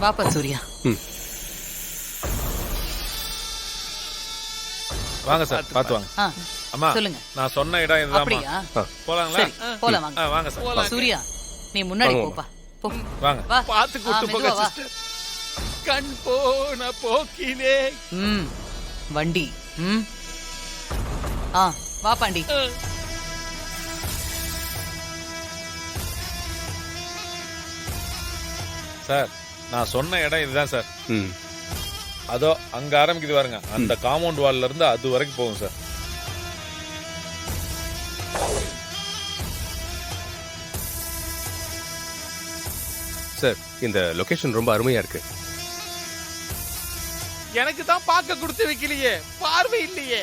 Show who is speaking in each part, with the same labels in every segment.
Speaker 1: வாப்பா சூர்யா.
Speaker 2: வாங்க சார், பார்த்து வாங்க.
Speaker 1: ஆ,
Speaker 2: அம்மா
Speaker 1: சொல்லுங்க.
Speaker 2: நான் சொன்ன இடம் இதுதான்.
Speaker 1: அப்படியா?
Speaker 2: போலாங்களா?
Speaker 1: சரி, போலாம் வாங்க.
Speaker 2: வாங்க சார்.
Speaker 1: சூர்யா, நீ முன்னாடி போப்பா. போ.
Speaker 2: வாங்க.
Speaker 1: வா.
Speaker 3: பார்த்து கூட்டு போங்க
Speaker 1: மெதுவா வா.
Speaker 3: சிஸ்டர். கண் போன போக்கிலே.
Speaker 1: ம், வண்டி. ம். ஆ, வா பாண்டி.
Speaker 2: சார், நான் சொன்ன இடம் இதுதான் சார். அதோ அங்க ஆரம்பிக்குது பாருங்க, அந்த காம்பவுண்ட் வால்ல இருந்து அது வரைக்கும் போகும் சார்.
Speaker 4: சார், இந்த லொகேஷன் ரொம்ப அருமையா இருக்கு.
Speaker 3: எனக்கு தான் பார்க்க கொடுத்து வைக்கலையே, பார்வை இல்லையே.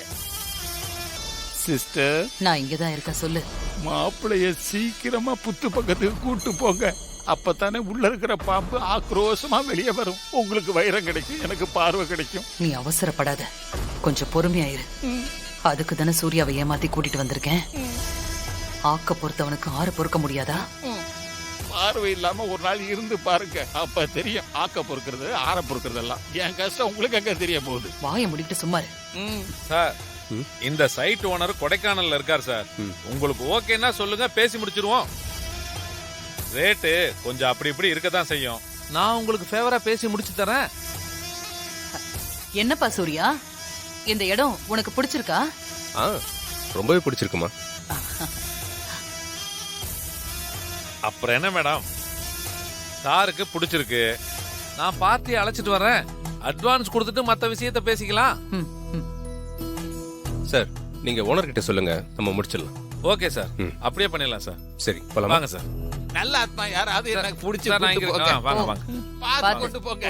Speaker 3: சிஸ்டர்,
Speaker 1: நான் இங்கதான் இருக்கேன், சொல்லு.
Speaker 3: மாப்பிளைய சீக்கிரமா புத்து பக்கத்துக்கு கூட்டு போங்க. அப்பதானே உள்ள இருக்கிற பாம்பு ஆக்ரோஷமா வெளியே வரும். உங்களுக்கு வைரம் கிடைக்கும், எனக்கு பார்வை கிடைக்கும்.
Speaker 1: நீ அவசரப்படாத, கொஞ்சம் பொறுமையாயிரு. அதுக்கு தானே சூர்யாவை ஏமாத்தி கூட்டிட்டு வந்திருக்கேன். ஆக்க பொறுத்தவனுக்கு ஆறு பொறுக்க முடியாதா?
Speaker 3: பார்வை இல்லாம ஒரு நாள் இருந்து பாருங்க, அப்ப தெரியும் ஆக்க பொறுக்கிறது ஆற பொறுக்கிறது எல்லாம். என் கஷ்டம் உங்களுக்கு அங்க தெரிய போகுது.
Speaker 1: வாயை முடிக்கிட்டு சும்மா இரு.
Speaker 2: சார், இந்த சைட் ஓனர் கொடைக்கானல்ல இருக்கார் சார். உங்களுக்கு ஓகேன்னா சொல்லுங்க, பேசி முடிச்சிருவோம். ரேட்டு கொஞ்சம் அப்படி இப்படி இருக்கதான் செய்யும். நான் உங்களுக்கு ஃபேவரா பேசி முடிச்சு தரேன்.
Speaker 1: என்னப்பா சூர்யா, இந்த இடம் உனக்கு பிடிச்சிருக்கா?
Speaker 4: ரொம்பவே பிடிச்சிருக்குமா?
Speaker 2: அப்புறம் என்ன மேடம், சாருக்கு பிடிச்சிருக்கு. நான் பார்ட்டி அழைச்சிட்டு வரேன். அட்வான்ஸ் கொடுத்துட்டு மத்த விஷயத்த பேசிக்கலாம்.
Speaker 1: ம், ம்.
Speaker 4: சார், நீங்க ஓனர் கிட்ட சொல்லுங்க, நம்ம முடிச்சிடலாம்.
Speaker 2: ஓகே சார், அப்படியே பண்ணிடலாம் சார்.
Speaker 4: சரி, போலாமா?
Speaker 2: வாங்க சார்.
Speaker 3: நல்ல ஆத்மா யாராவது எனக்கு பிடிச்சி
Speaker 2: சார், நான் இங்க இருக்கேன். வாங்க வாங்க.
Speaker 3: பார்த்து கொண்டு போங்க.